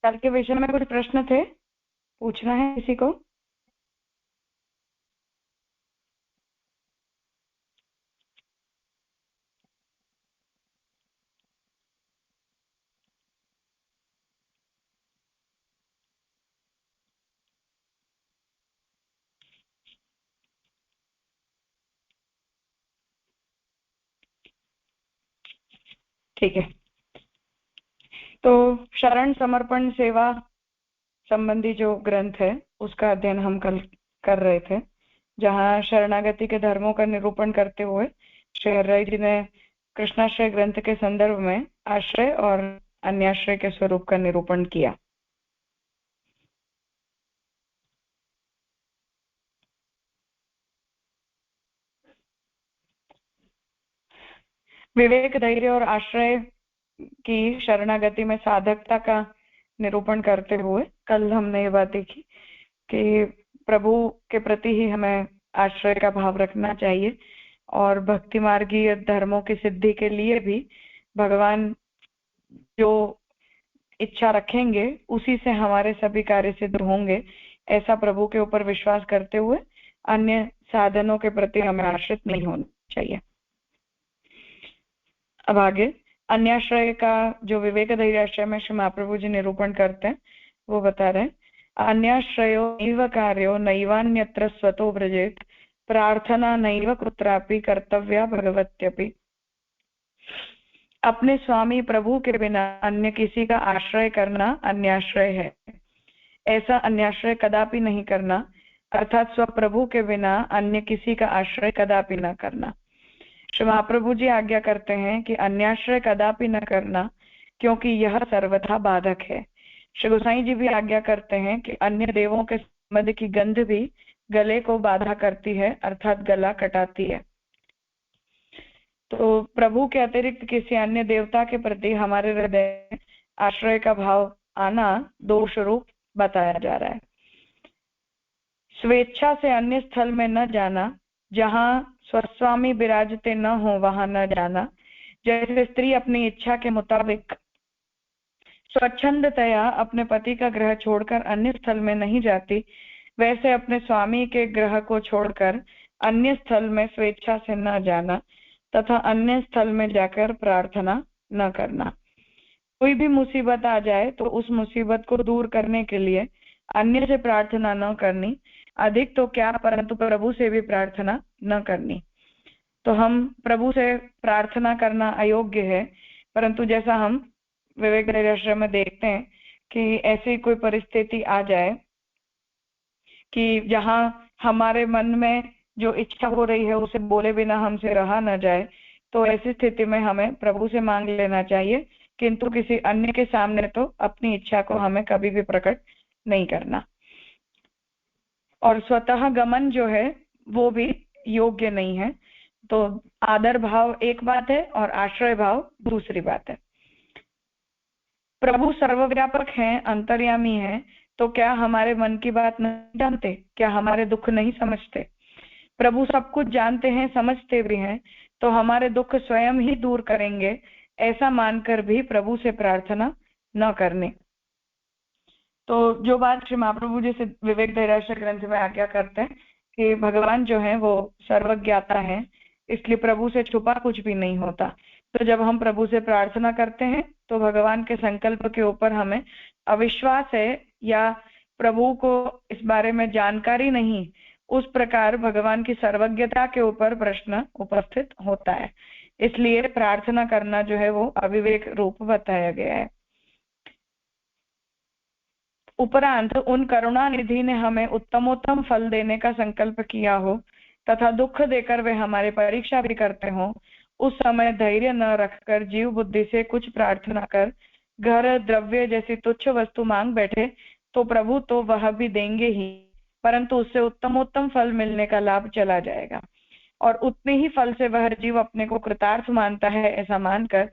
कल के विषय में कुछ प्रश्न थे, पूछना है किसी को? ठीक है, तो शरण समर्पण सेवा संबंधी जो ग्रंथ है उसका अध्ययन हम कल कर रहे थे, जहाँ शरणागति के धर्मों का निरूपण करते हुए श्री हर्राई जी ने कृष्णाश्रय ग्रंथ के संदर्भ में आश्रय और अन्याश्रय के स्वरूप का निरूपण किया। विवेक, धैर्य और आश्रय की शरणागति में साधकता का निरूपण करते हुए कल हमने ये बात देखी कि प्रभु के प्रति ही हमें आश्रय का भाव रखना चाहिए और भक्ति मार्गीय धर्मों की सिद्धि के लिए भी भगवान जो इच्छा रखेंगे उसी से हमारे सभी कार्य सिद्ध होंगे, ऐसा प्रभु के ऊपर विश्वास करते हुए अन्य साधनों के प्रति हमें आश्रित नहीं होना चाहिए। अब आगे अन्याश्रय का जो विवेक धैर्याश्रय में श्री महाप्रभु जी निरूपण करते हैं वो बता रहे हैं, अन्याश्रयो नैव कार्यो नैवान्यत्र स्वतो व्रजेत प्रार्थना नैव कुत्रापि कर्तव्या भगवत्यपि। अपने स्वामी प्रभु के बिना अन्य किसी का आश्रय करना अन्याश्रय है। ऐसा अन्याश्रय कदापि नहीं करना, अर्थात स्वप्रभु के बिना अन्य किसी का आश्रय कदापि न करना। श्री महाप्रभु जी आज्ञा करते हैं कि अन्याश्रय कदापि न करना, क्योंकि यह सर्वथा बाधक है। श्री गोसाई जी भी आज्ञा करते हैं कि अन्य देवों के संबंध की गंध भी गले को बाधा करती है, अर्थात गला कटाती है। तो प्रभु के अतिरिक्त किसी अन्य देवता के प्रति हमारे हृदय में आश्रय का भाव आना दोष रूप बताया जा रहा है। स्वेच्छा से अन्य स्थल में न जाना, जहां स्वस्वामी विराजते न हो वहां न जाना। जैसे स्त्री अपनी इच्छा के मुताबिक स्वच्छंदतया अपने पति का गृह छोड़कर अन्य स्थल में नहीं जाती, वैसे अपने स्वामी के गृह को छोड़कर अन्य स्थल में स्वेच्छा से न जाना तथा अन्य स्थल में जाकर प्रार्थना न करना। कोई भी मुसीबत आ जाए तो उस मुसीबत को दूर करने के लिए अन्य से प्रार्थना न करनी, अधिक तो क्या परंतु प्रभु से भी प्रार्थना न करनी। तो हम प्रभु से प्रार्थना करना अयोग्य है, परंतु जैसा हम विवेक धैर्याश्रय में देखते हैं कि ऐसी कोई परिस्थिति आ जाए कि जहां हमारे मन में जो इच्छा हो रही है उसे बोले बिना हमसे रहा न जाए, तो ऐसी स्थिति में हमें प्रभु से मांग लेना चाहिए, किंतु किसी अन्य के सामने तो अपनी इच्छा को हमें कभी भी प्रकट नहीं करना। और स्वतः गमन जो है वो भी योग्य नहीं है। तो आदर भाव एक बात है और आश्रय भाव दूसरी बात है। प्रभु सर्वव्यापक हैं, अंतर्यामी हैं, तो क्या हमारे मन की बात नहीं जानते? क्या हमारे दुख नहीं समझते? प्रभु सब कुछ जानते हैं, समझते भी हैं, तो हमारे दुख स्वयं ही दूर करेंगे, ऐसा मानकर भी प्रभु से प्रार्थना न करने। तो जो बात श्री महाप्रभु जी से विवेक धैर्याश्रय ग्रंथ में आज्ञा करते हैं कि भगवान जो है वो सर्वज्ञाता है, इसलिए प्रभु से छुपा कुछ भी नहीं होता। तो जब हम प्रभु से प्रार्थना करते हैं तो भगवान के संकल्प के ऊपर हमें अविश्वास है या प्रभु को इस बारे में जानकारी नहीं, उस प्रकार भगवान की सर्वज्ञता के ऊपर प्रश्न उपस्थित होता है। इसलिए प्रार्थना करना जो है वो अविवेक रूप बताया गया है। उपरांत उन करुणानिधि ने हमें उत्तमोत्तम फल देने का संकल्प किया हो तथा दुख देकर वे हमारी परीक्षा भी करते हो, उस समय धैर्य न रखकर जीव बुद्धि से कुछ प्रार्थना कर घर द्रव्य जैसी तुच्छ वस्तु मांग बैठे तो प्रभु तो वह भी देंगे ही, परंतु उससे उत्तमोत्तम फल मिलने का लाभ चला जाएगा और उतने ही फल से वह जीव अपने को कृतार्थ मानता है ऐसा मानकर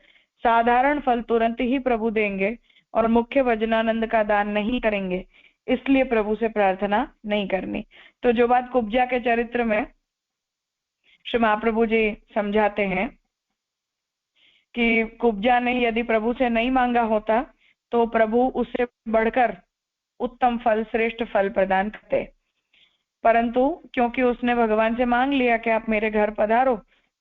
साधारण फल तुरंत ही प्रभु देंगे और मुख्य वजनानंद का दान नहीं करेंगे, इसलिए प्रभु से प्रार्थना नहीं करनी। तो जो बात कुब्जा के चरित्र में श्री महाप्रभु जी समझाते हैं कि कुब्जा ने यदि प्रभु से नहीं मांगा होता तो प्रभु उससे बढ़कर उत्तम फल, श्रेष्ठ फल प्रदान करते। परंतु क्योंकि उसने भगवान से मांग लिया कि आप मेरे घर पधारो,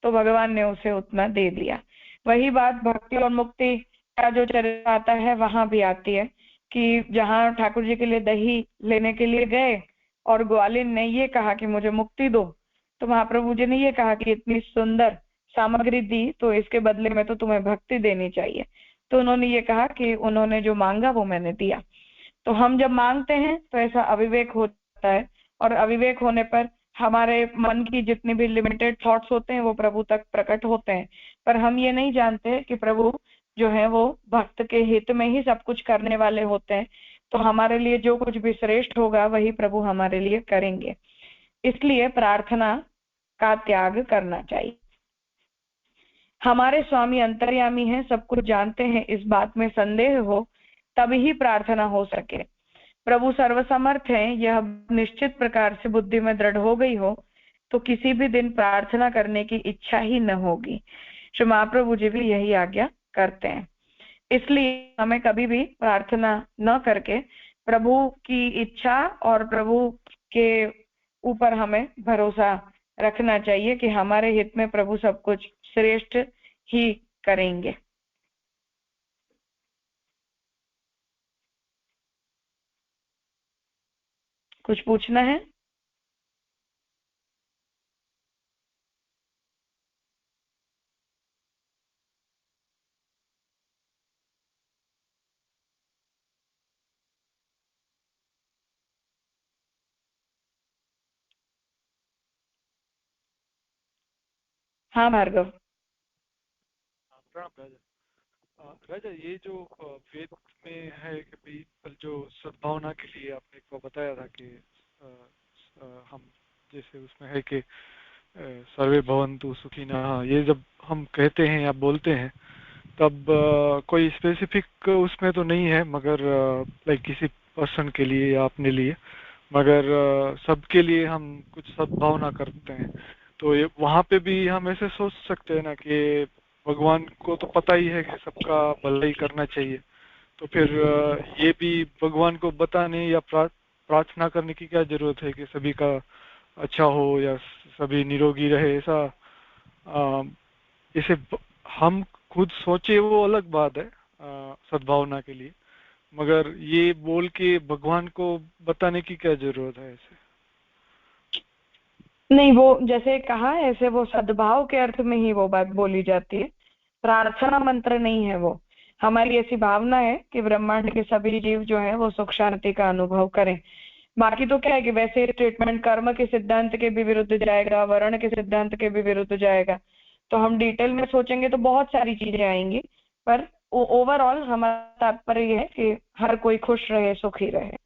तो भगवान ने उसे उतना दे दिया। वही बात भक्ति और मुक्ति का जो चरित्र आता है वहां भी आती है कि जहाँ ठाकुर जी के लिए दही लेने के लिए गए और ग्वालिन ने ये कहा कि मुझे मुक्ति दो, तो महाप्रभु जी ने ये कहा कि इतनी सुंदर सामग्री दी तो इसके बदले में तो तुम्हें भक्ति देनी चाहिए। तो उन्होंने ये कहा कि उन्होंने जो मांगा वो मैंने दिया। तो हम जब मांगते हैं तो ऐसा अविवेक होता है, और अविवेक होने पर हमारे मन की जितनी भी लिमिटेड थॉट्स होते हैं वो प्रभु तक प्रकट होते हैं, पर हम ये नहीं जानते कि प्रभु जो है वो भक्त के हित में ही सब कुछ करने वाले होते हैं। तो हमारे लिए जो कुछ भी श्रेष्ठ होगा वही प्रभु हमारे लिए करेंगे। इसलिए प्रार्थना का त्याग करना चाहिए। हमारे स्वामी अंतर्यामी हैं, सब कुछ जानते हैं, इस बात में संदेह हो तभी प्रार्थना हो सके। प्रभु सर्वसमर्थ हैं, यह निश्चित प्रकार से बुद्धि में दृढ़ हो गई हो तो किसी भी दिन प्रार्थना करने की इच्छा ही न होगी। श्री महाप्रभु जी भी यही आज्ञा करते हैं। इसलिए हमें कभी भी प्रार्थना न करके प्रभु की इच्छा और प्रभु के ऊपर हमें भरोसा रखना चाहिए कि हमारे हित में प्रभु सब कुछ श्रेष्ठ ही करेंगे। कुछ पूछना है? हाँ भार्गव। प्रणाम राजा। राजा, ये जो वेद में है कि भाई जो सद्भावना के लिए आपने को बताया था कि हम जैसे उसमें है कि सर्वे भवन्तु सुखिनः, ये जब हम कहते हैं या बोलते हैं तब कोई स्पेसिफिक उसमें तो नहीं है, मगर लाइक किसी पर्सन के लिए या अपने लिए, मगर सबके लिए हम कुछ सद्भावना करते हैं। तो ये वहाँ पे भी हम ऐसे सोच सकते हैं ना कि भगवान को तो पता ही है कि सबका भलाई करना चाहिए, तो फिर ये भी भगवान को बताने या प्रार्थना करने की क्या जरूरत है कि सभी का अच्छा हो या सभी निरोगी रहे, ऐसा अ, इसे हम खुद सोचे वो अलग बात है सद्भावना के लिए, मगर ये बोल के भगवान को बताने की क्या जरूरत है ऐसे? नहीं, वो जैसे कहा ऐसे वो सद्भाव के अर्थ में ही वो बात बोली जाती है, प्रार्थना मंत्र नहीं है वो। हमारी ऐसी भावना है कि ब्रह्मांड के सभी जीव जो है वो सुख शांति का अनुभव करें। बाकी तो क्या है कि वैसे ट्रीटमेंट कर्म के सिद्धांत के भी विरुद्ध जाएगा, वर्ण के सिद्धांत के भी विरुद्ध जाएगा, तो हम डिटेल में सोचेंगे तो बहुत सारी चीजें आएंगी। पर ओवरऑल हमारा तात्पर्य ये है कि हर कोई खुश रहे, सुखी रहे।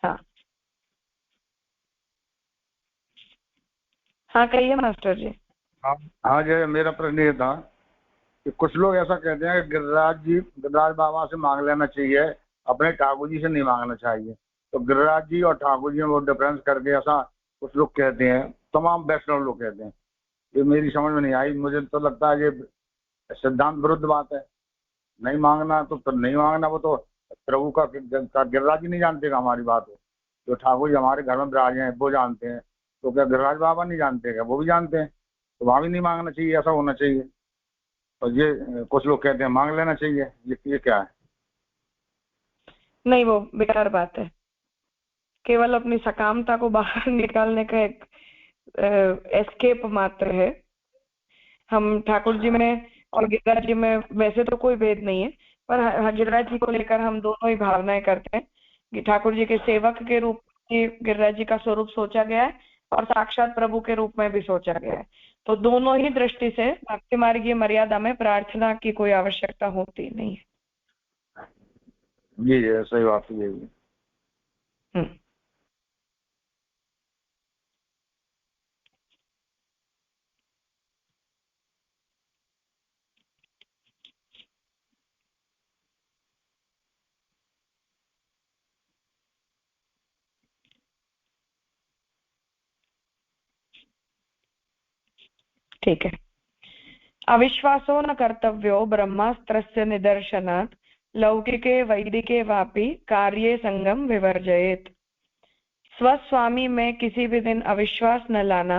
हाँ हाँ, कहिए मास्टर जी। हाँ हाँ जय, मेरा प्रश्न ये था कि कुछ लोग ऐसा कहते हैं कि गिरिराज बाबा से मांग लेना चाहिए, अपने ठाकुर जी से नहीं मांगना चाहिए। तो गिरिराज जी और ठाकुर जी में वो डिफरेंस करके ऐसा कुछ लोग कहते हैं, तमाम वैष्णव लोग कहते हैं। ये मेरी समझ में नहीं आई, मुझे तो लगता है ये सिद्धांत विरुद्ध बात है। नहीं मांगना तो नहीं मांगना, वो तो प्रभु का गिरिराज जी नहीं जानते कि हमारी बात हो। जो ठाकुर जी हमारे घर में विराजे हैं वो जानते हैं, तो क्या गिरिराज बाबा नहीं जानते? क्या वो भी जानते हैं? तो वहां भी नहीं मांगना चाहिए, ऐसा होना चाहिए। और ये कुछ लोग कहते हैं मांग लेना चाहिए, ये क्या है? नहीं, वो बेकार बात है, केवल अपनी सकामता को बाहर निकालने का एक एस्केप मात्र है। हम ठाकुर जी में और गिरिराज जी में वैसे तो कोई भेद नहीं है, पर गिरिराज जी को लेकर हम दोनों ही भावनाएं करते हैं कि ठाकुर जी के सेवक के रूप में गिरिराज जी का स्वरूप सोचा गया है और साक्षात प्रभु के रूप में भी सोचा गया है। तो दोनों ही दृष्टि से भक्ति मार्गीय मर्यादा में प्रार्थना की कोई आवश्यकता होती नहीं है। ये सही बात है, ये हम्म। ठीक है। अविश्वासो न कर्तव्यो ब्रह्मास्त्रस्य निदर्शनात् लौकिके वैदिके वापि कार्ये संगम विवर्जयेत। स्वस्वामी में किसी भी दिन अविश्वास न लाना।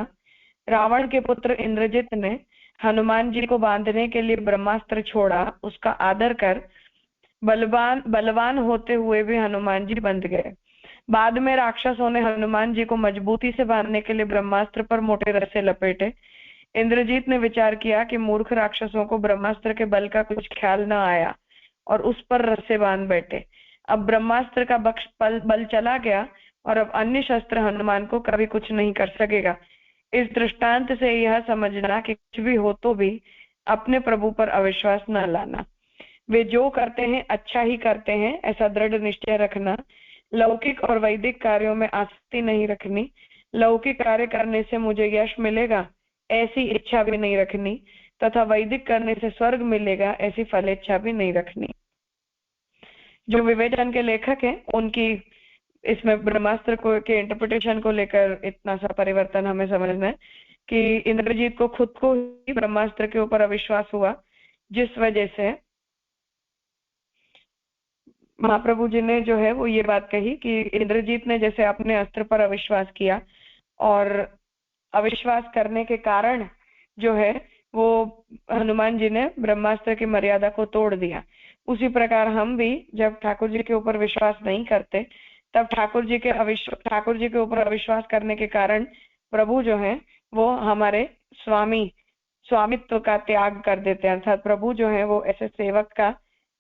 रावण के पुत्र इंद्रजित ने हनुमान जी को बांधने के लिए ब्रह्मास्त्र छोड़ा, उसका आदर कर बलवान होते हुए भी हनुमान जी बंध गए। बाद में राक्षसों ने हनुमान जी को मजबूती से बांधने के लिए ब्रह्मास्त्र पर मोटे रस्से लपेटे। इंद्रजीत ने विचार किया कि मूर्ख राक्षसों को ब्रह्मास्त्र के बल का कुछ ख्याल न आया और उस पर रस्से बांध बैठे। अब ब्रह्मास्त्र का बल चला गया और अब अन्य शस्त्र हनुमान को कभी कुछ नहीं कर सकेगा। इस दृष्टांत से यह समझना कि कुछ भी हो तो भी अपने प्रभु पर अविश्वास न लाना। वे जो करते हैं अच्छा ही करते हैं, ऐसा दृढ़ निश्चय रखना। लौकिक और वैदिक कार्यों में आसक्ति नहीं रखनी। लौकिक कार्य करने से मुझे यश मिलेगा ऐसी इच्छा भी नहीं रखनी, तथा वैदिक करने से स्वर्ग मिलेगा ऐसी फलेच्छा भी नहीं रखनी। जो विवेचन के लेखक हैं उनकी इसमें ब्रह्मास्त्र को के इंटरप्रिटेशन को लेकर इतना सा परिवर्तन हमें समझना है कि इंद्रजीत को खुद को ही ब्रह्मास्त्र के ऊपर अविश्वास हुआ, जिस वजह से महाप्रभु जी ने जो है वो ये बात कही कि इंद्रजीत ने जैसे अपने अस्त्र पर अविश्वास किया और अविश्वास करने के कारण जो है वो हनुमान जी ने ब्रह्मास्त्र की मर्यादा को तोड़ दिया। उसी प्रकार हम भी जब ठाकुर जी के ऊपर विश्वास नहीं करते तब ठाकुर जी के ऊपर अविश्वास करने के कारण प्रभु जो है वो हमारे स्वामित्व का त्याग कर देते हैं। अर्थात प्रभु जो है वो ऐसे सेवक का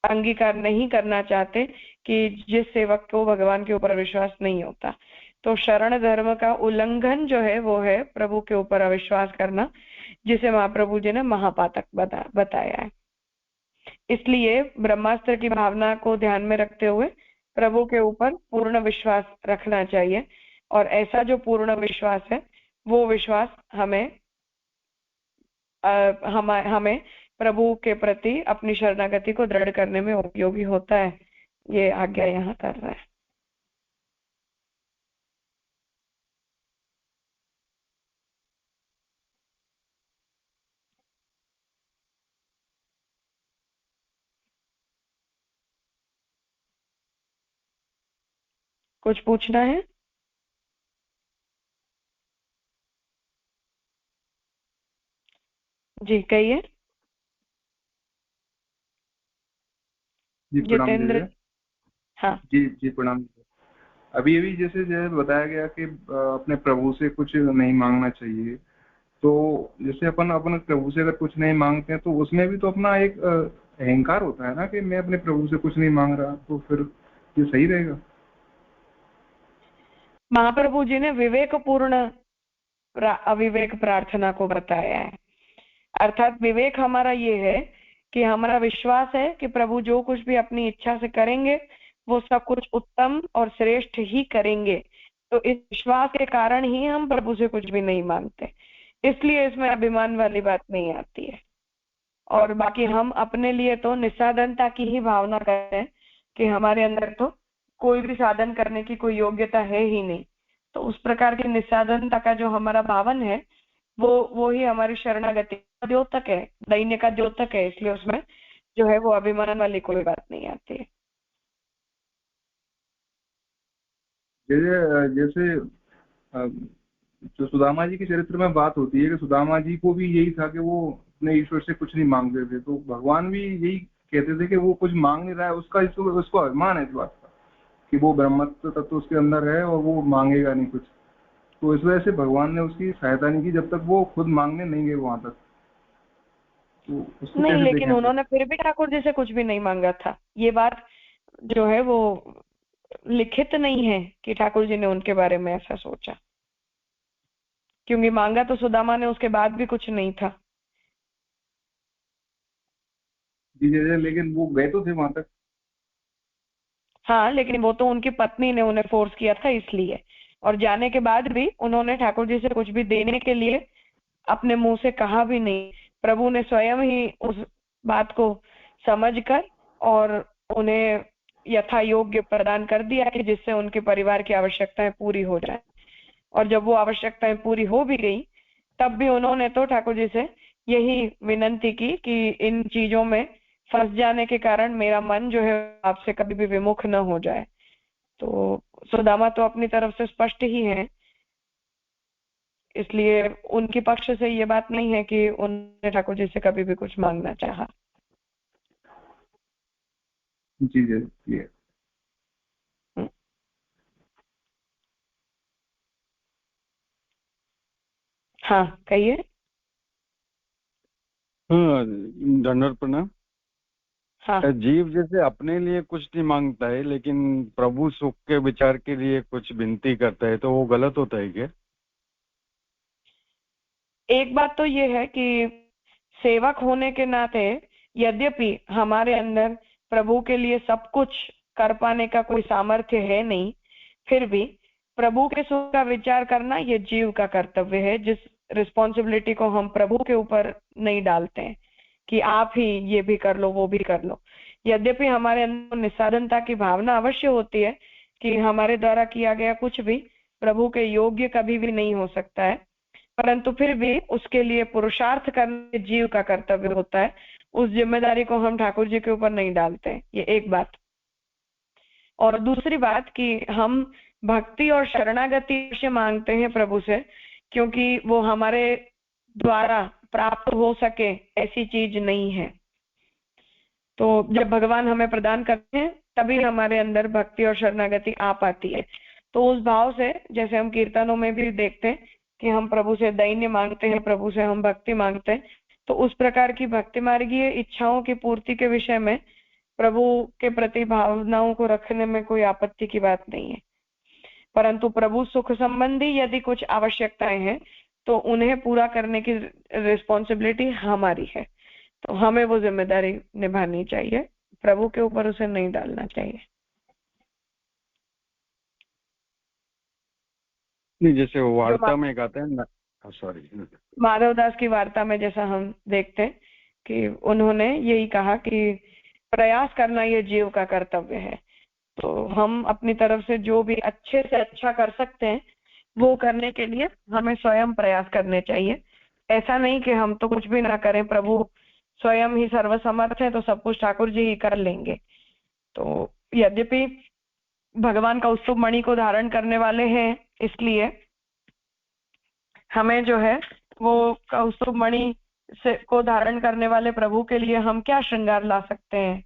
अंगीकार नहीं करना चाहते कि जिस सेवक को भगवान के ऊपर विश्वास नहीं होता। तो शरण धर्म का उल्लंघन जो है वो है प्रभु के ऊपर अविश्वास करना, जिसे महाप्रभु जी ने महापातक बताया है। इसलिए ब्रह्मास्त्र की भावना को ध्यान में रखते हुए प्रभु के ऊपर पूर्ण विश्वास रखना चाहिए, और ऐसा जो पूर्ण विश्वास है वो विश्वास हमें प्रभु के प्रति अपनी शरणागति को दृढ़ करने में उपयोगी होता है। ये आज्ञा यहाँ कर रहा है। कुछ पूछना है? जी कहिए। जितेंद्र। हाँ जी जी प्रणाम। अभी अभी जैसे बताया गया कि अपने प्रभु से कुछ नहीं मांगना चाहिए, तो जैसे अपन अपने प्रभु से अगर कुछ नहीं मांगते हैं तो उसमें भी तो अपना एक अहंकार होता है ना कि मैं अपने प्रभु से कुछ नहीं मांग रहा, तो फिर ये सही रहेगा? महाप्रभु जी ने विवेकपूर्ण अविवेक प्रार्थना को बताया है। अर्थात विवेक हमारा ये है कि हमारा विश्वास है कि प्रभु जो कुछ भी अपनी इच्छा से करेंगे वो सब कुछ उत्तम और श्रेष्ठ ही करेंगे। तो इस विश्वास के कारण ही हम प्रभु से कुछ भी नहीं मांगते, इसलिए इसमें अभिमान वाली बात नहीं आती है। और बाकी हम अपने लिए तो निस्साधनता की ही भावना करते हैं कि हमारे अंदर तो कोई भी साधन करने की कोई योग्यता है ही नहीं। तो उस प्रकार की निस्साधनता का जो हमारा भावन है वो ही हमारी शरणागति का द्योतक है, दैन्य का द्योतक है। इसलिए उसमें जो है वो अभिमान वाली कोई बात नहीं आती है। जैसे जो सुदामा जी के चरित्र में बात होती है कि सुदामा जी को भी यही था कि वो अपने ईश्वर से कुछ नहीं मांगते थे, तो भगवान भी यही कहते थे कि वो कुछ मांग नहीं रहा है, उसको अभिमान है इस बात का कि वो ब्रह्मत्व तत्व उसके अंदर है और वो मांगेगा नहीं कुछ। तो इस वजह से भगवान ने उसकी सहायता नहीं की जब तक वो खुद मांगने नहीं गए वहां तक। तो नहीं, लेकिन उन्होंने फिर भी ठाकुर जी से कुछ भी नहीं मांगा था। ये बात जो है वो लिखित नहीं है कि ठाकुर जी ने उनके बारे में ऐसा सोचा, क्योंकि मांगा तो सुदामा ने उसके बाद भी कुछ नहीं था। लेकिन वो गए तो थे वहां तक। हाँ, लेकिन वो तो उनकी पत्नी ने उन्हें फोर्स किया था इसलिए, और जाने के बाद भी उन्होंने ठाकुर जी से कुछ भी देने के लिए अपने मुंह से कहा भी नहीं। प्रभु ने स्वयं ही उस बात को समझकर और उन्हें यथा योग्य प्रदान कर दिया कि जिससे उनके परिवार की आवश्यकताएं पूरी हो जाए। और जब वो आवश्यकताएं पूरी हो भी गई तब भी उन्होंने तो ठाकुर जी से यही विनंती की कि इन चीजों में फंस जाने के कारण मेरा मन जो है आपसे कभी भी विमुख न हो जाए। तो सुदामा तो अपनी तरफ से स्पष्ट ही है, इसलिए उनके पक्ष से ये बात नहीं है कि उन्होंने ठाकुर जी से कभी भी कुछ मांगना चाहा। जी जी। हाँ कहिए। हाँ, दंडवत प्रणाम। हाँ जीव जैसे अपने लिए कुछ नहीं मांगता है, लेकिन प्रभु सुख के विचार के लिए कुछ विनती करता है, तो वो गलत होता है क्या? एक बात तो ये है कि सेवक होने के नाते यद्यपि हमारे अंदर प्रभु के लिए सब कुछ कर पाने का कोई सामर्थ्य है नहीं, फिर भी प्रभु के सुख का विचार करना ये जीव का कर्तव्य है, जिस रिस्पॉन्सिबिलिटी को हम प्रभु के ऊपर नहीं डालते हैं कि आप ही ये भी कर लो वो भी कर लो। यद्यपि हमारे अंदर निस्साधनता की भावना अवश्य होती है कि हमारे द्वारा किया गया कुछ भी प्रभु के योग्य कभी भी नहीं हो सकता है, परंतु फिर भी उसके लिए पुरुषार्थ करने जीव का कर्तव्य होता है। उस जिम्मेदारी को हम ठाकुर जी के ऊपर नहीं डालते हैं, ये एक बात। और दूसरी बात कि हम भक्ति और शरणागति से मांगते हैं प्रभु से, क्योंकि वो हमारे द्वारा प्राप्त हो सके ऐसी चीज नहीं है। तो जब भगवान हमें प्रदान करते हैं तभी हमारे अंदर भक्ति और शरणागति आ पाती है। तो उस भाव से, जैसे हम कीर्तनों में भी देखते हैं कि हम प्रभु से दैन्य मांगते हैं, प्रभु से हम भक्ति मांगते हैं, तो उस प्रकार की भक्ति मार्गीय इच्छाओं की पूर्ति के विषय में प्रभु के प्रति भावनाओं को रखने में कोई आपत्ति की बात नहीं है। परंतु प्रभु सुख संबंधी यदि कुछ आवश्यकताएं हैं तो उन्हें पूरा करने की रिस्पॉन्सिबिलिटी हमारी है, तो हमें वो जिम्मेदारी निभानी चाहिए, प्रभु के ऊपर उसे नहीं डालना चाहिए। नहीं, जैसे वो वार्ता में कहते हैं ना, सॉरी, माधवदास की वार्ता में जैसा हम देखते हैं कि उन्होंने यही कहा कि प्रयास करना ये जीव का कर्तव्य है। तो हम अपनी तरफ से जो भी अच्छे से अच्छा कर सकते हैं वो करने के लिए हमें स्वयं प्रयास करने चाहिए। ऐसा नहीं कि हम तो कुछ भी ना करें, प्रभु स्वयं ही सर्वसमर्थ है तो सब कुछ ठाकुर जी ही कर लेंगे। तो यद्यपि भगवान कौस्तुभ मणि को धारण करने वाले हैं, इसलिए हमें जो है वो कौस्तुभ मणि से को धारण करने वाले प्रभु के लिए हम क्या श्रृंगार ला सकते हैं,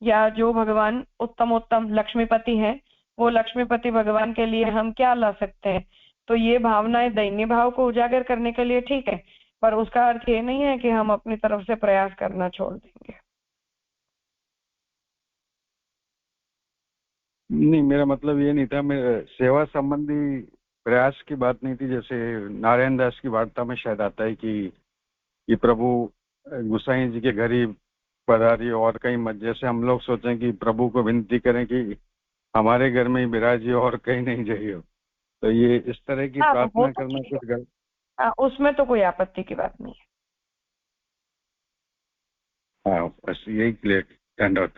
या जो भगवान उत्तम उत्तम लक्ष्मीपति हैं वो लक्ष्मीपति भगवान के लिए हम क्या ला सकते हैं। तो ये भावनाएं दैन्य भाव को उजागर करने के लिए ठीक है, पर उसका अर्थ ये नहीं है कि हम अपनी तरफ से प्रयास करना छोड़ देंगे। नहीं, मेरा मतलब ये नहीं था, मेरा सेवा संबंधी प्रयास की बात नहीं थी। जैसे नारायण दास की वार्ता में शायद आता है कि प्रभु गुसाई जी के घर ही पधारी और कहीं मत, जैसे हम लोग सोचें कि प्रभु को विनती करें कि हमारे घर में ही विराजिए और कहीं नहीं जाइए, तो ये इस तरह की प्रार्थना करना कुछ गलत? उसमें तो कोई आपत्ति की बात नहीं है। हाँ, बस यही क्लियर। धन्यवाद।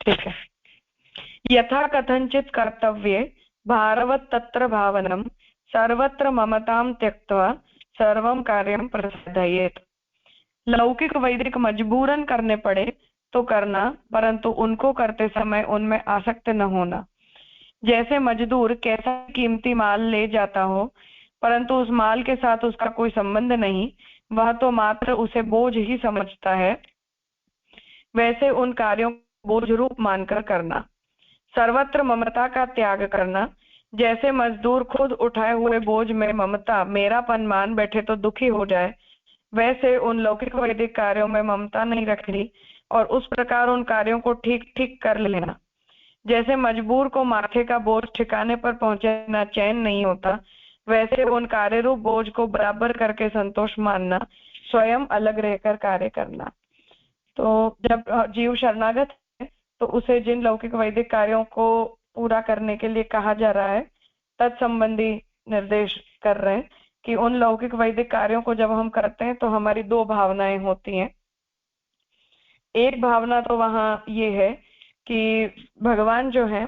ठीक है। यथा कथंचित कर्तव्ये भारवत् तत्र भावनम सर्वत्र ममतां त्यक्त्वा सर्वं कार्यं प्रसादयेत्। लौकिक वैदिक मजबूरन करने पड़े तो करना, परंतु उनको करते समय उनमें आसक्त न होना। जैसे मजदूर कैसा कीमती माल ले जाता हो परंतु उस माल के साथ उसका कोई संबंध नहीं, वह तो मात्र उसे बोझ ही समझता है, वैसे उन कार्यों को बोझ रूप मानकर करना। सर्वत्र ममता का त्याग करना, जैसे मजदूर खुद उठाए हुए बोझ में ममता मेरापन मान बैठे तो दुखी हो जाए, वैसे उन लौकिक वैदिक कार्यों में ममता नहीं रखनी और उस प्रकार उन कार्यों को ठीक ठीक कर लेना। जैसे मजबूर को माथे का बोझ ठिकाने पर पहुंचना चैन नहीं होता, वैसे उन कार्य रूप बोझ को बराबर करके संतोष मानना, स्वयं अलग रहकर कार्य करना। तो जब जीव शरणागत है तो उसे जिन लौकिक वैदिक कार्यों को पूरा करने के लिए कहा जा रहा है तत्संबंधी निर्देश कर रहे हैं कि उन लौकिक वैदिक कार्यों को जब हम करते हैं तो हमारी दो भावनाएं होती हैं। एक भावना तो वहां ये है कि भगवान जो है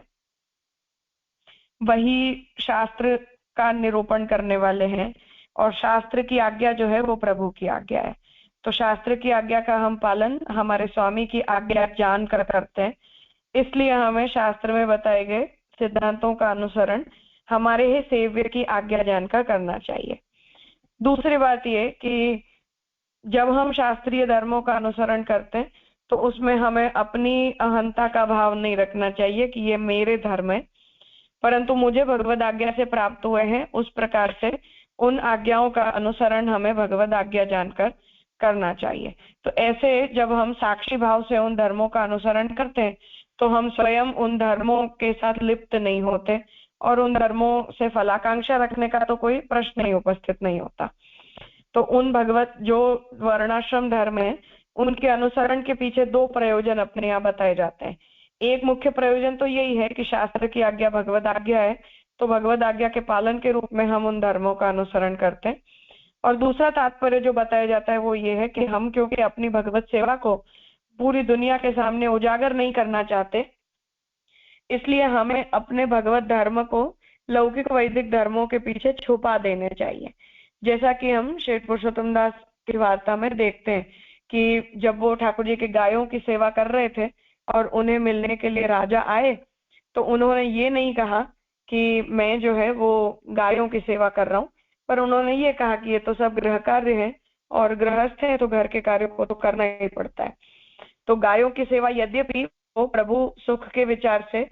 वही शास्त्र का निरूपण करने वाले हैं, और शास्त्र की आज्ञा जो है वो प्रभु की आज्ञा है। तो शास्त्र की आज्ञा का हम पालन हमारे स्वामी की आज्ञा जान कर करते हैं, इसलिए हमें शास्त्र में बताए गए सिद्धांतों का अनुसरण हमारे ही सेव्य की आज्ञा जानकर करना चाहिए। दूसरी बात ये कि जब हम शास्त्रीय धर्मों का अनुसरण करते हैं तो उसमें हमें अपनी अहंता का भाव नहीं रखना चाहिए कि ये मेरे धर्म है, परंतु मुझे भगवद आज्ञा से प्राप्त हुए हैं, उस प्रकार से उन आज्ञाओं का अनुसरण हमें भगवद आज्ञा जानकर करना चाहिए। तो ऐसे जब हम साक्षी भाव से उन धर्मों का अनुसरण करते हैं तो हम स्वयं उन धर्मों के साथ लिप्त नहीं होते, और उन धर्मों से फलाकांक्षा रखने का तो कोई प्रश्न ही उपस्थित नहीं होता। तो उन भगवत जो वर्णाश्रम धर्म है उनके अनुसरण के पीछे दो प्रयोजन अपने यहाँ बताए जाते हैं। एक मुख्य प्रयोजन तो यही है कि शास्त्र की आज्ञा भगवद आज्ञा है, तो भगवद आज्ञा के पालन के रूप में हम उन धर्मों का अनुसरण करते हैं। और दूसरा तात्पर्य जो बताया जाता है वो ये है कि हम क्योंकि अपनी भगवत सेवा को पूरी दुनिया के सामने उजागर नहीं करना चाहते, इसलिए हमें अपने भगवत धर्म को लौकिक वैदिक धर्मों के पीछे छुपा देने चाहिए। जैसा कि हम श्वेत पुरुषोत्तम दास की वार्ता में देखते हैं कि जब वो ठाकुर जी की गायों की सेवा कर रहे थे और उन्हें मिलने के लिए राजा आए, तो उन्होंने ये नहीं कहा कि मैं जो है वो गायों की सेवा कर रहा हूँ, पर उन्होंने ये कहा कि ये तो सब गृह कार्य है और गृहस्थ है तो घर के कार्यों को तो करना ही पड़ता है। तो गायों की सेवा यद्यपि वो प्रभु सुख के विचार से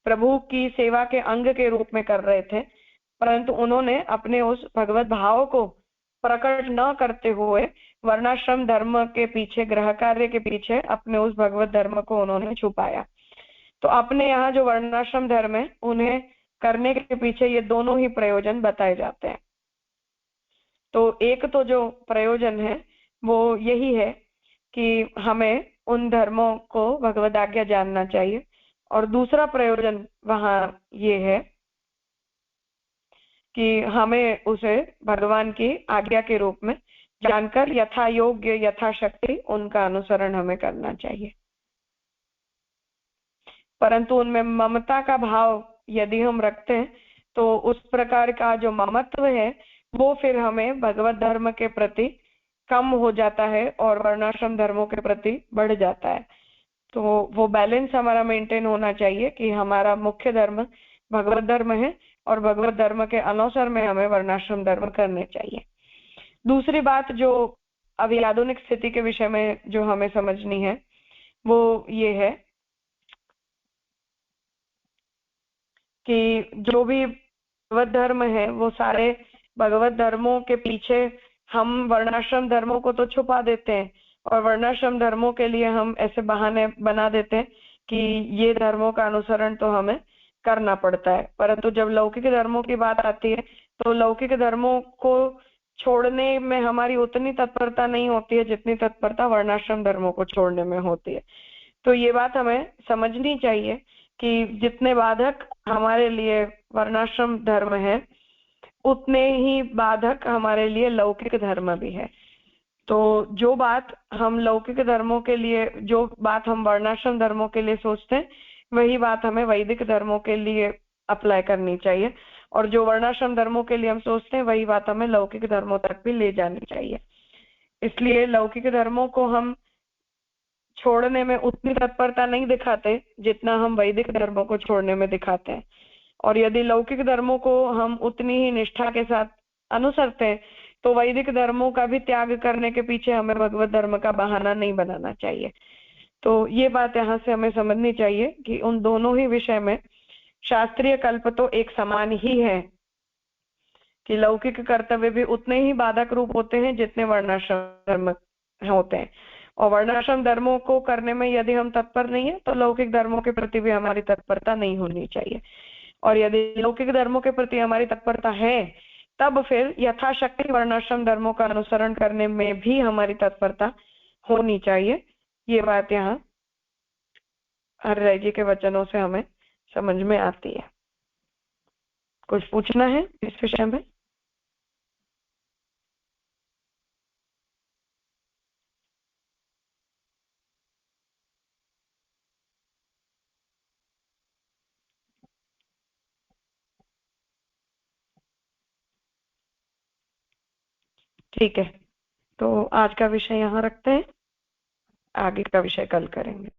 प्रभु की सेवा के अंग के रूप में कर रहे थे, परंतु उन्होंने अपने उस भगवत भाव को प्रकट न करते हुए वर्णाश्रम धर्म के पीछे, गृह कार्य के पीछे अपने उस भगवत धर्म को उन्होंने छुपाया। तो अपने यहाँ जो वर्णाश्रम धर्म है उन्हें करने के पीछे ये दोनों ही प्रयोजन बताए जाते हैं। तो एक तो जो प्रयोजन है वो यही है कि हमें उन धर्मों को भगवद आज्ञा जानना चाहिए, और दूसरा प्रयोजन वहां ये है कि हमें उसे भगवान की आज्ञा के रूप में जानकर यथा योग्य यथाशक्ति उनका अनुसरण हमें करना चाहिए। परंतु उनमें ममता का भाव यदि हम रखते हैं तो उस प्रकार का जो ममत्व है वो फिर हमें भगवत धर्म के प्रति कम हो जाता है और वर्णाश्रम धर्मों के प्रति बढ़ जाता है। तो वो बैलेंस हमारा मेंटेन होना चाहिए कि हमारा मुख्य धर्म भगवत धर्म है और भगवत धर्म के अनुसार में हमें वर्णाश्रम धर्म करने चाहिए। दूसरी बात जो अभी आधुनिक स्थिति के विषय में जो हमें समझनी है वो ये है कि जो भी भगवत धर्म है वो सारे भगवत धर्मों के पीछे हम वर्णाश्रम धर्मों को तो छुपा देते हैं, और वर्णाश्रम धर्मों के लिए हम ऐसे बहाने बना देते हैं कि ये धर्मों का अनुसरण तो हमें करना पड़ता है। परंतु जब लौकिक धर्मों की बात आती है तो लौकिक धर्मों को छोड़ने में हमारी उतनी तत्परता नहीं होती है जितनी तत्परता वर्णाश्रम धर्मों को छोड़ने में होती है। तो ये बात हमें समझनी चाहिए कि जितने बाधक हमारे लिए वर्णाश्रम धर्म है उतने ही बाधक हमारे लिए लौकिक धर्म भी है। तो जो बात हम लौकिक धर्मों के लिए, जो बात हम वर्णाश्रम धर्मों के लिए सोचते हैं वही बात हमें वैदिक धर्मों के लिए अप्लाई करनी चाहिए, और जो वर्णाश्रम धर्मों के लिए हम सोचते हैं वही बात हमें लौकिक धर्मों तक भी ले जानी चाहिए। इसलिए लौकिक धर्मों को हम छोड़ने में उतनी तत्परता नहीं दिखाते जितना हम वैदिक धर्मों को छोड़ने में दिखाते हैं, और यदि लौकिक धर्मों को हम उतनी ही निष्ठा के साथ अनुसरते हैं तो वैदिक धर्मों का भी त्याग करने के पीछे हमें भगवत धर्म का बहाना नहीं बनाना चाहिए। तो ये बात यहाँ से हमें समझनी चाहिए कि उन दोनों ही विषय में शास्त्रीय कल्प तो एक समान ही है कि लौकिक कर्तव्य भी उतने ही बाधक रूप होते हैं जितने वर्णाश्रम धर्म होते हैं, और वर्णाश्रम धर्मों को करने में यदि हम तत्पर नहीं है तो लौकिक धर्मों के प्रति भी हमारी तत्परता नहीं होनी चाहिए। और यदि लौकिक धर्मों के प्रति हमारी तत्परता है तब फिर यथाशक्ति वर्णाश्रम धर्मों का अनुसरण करने में भी हमारी तत्परता होनी चाहिए। ये बात यहाँ हरिराय जी के वचनों से हमें समझ में आती है। कुछ पूछना है इस विषय में? ठीक है, तो आज का विषय यहाँ रखते हैं, आगे का विषय कल करेंगे।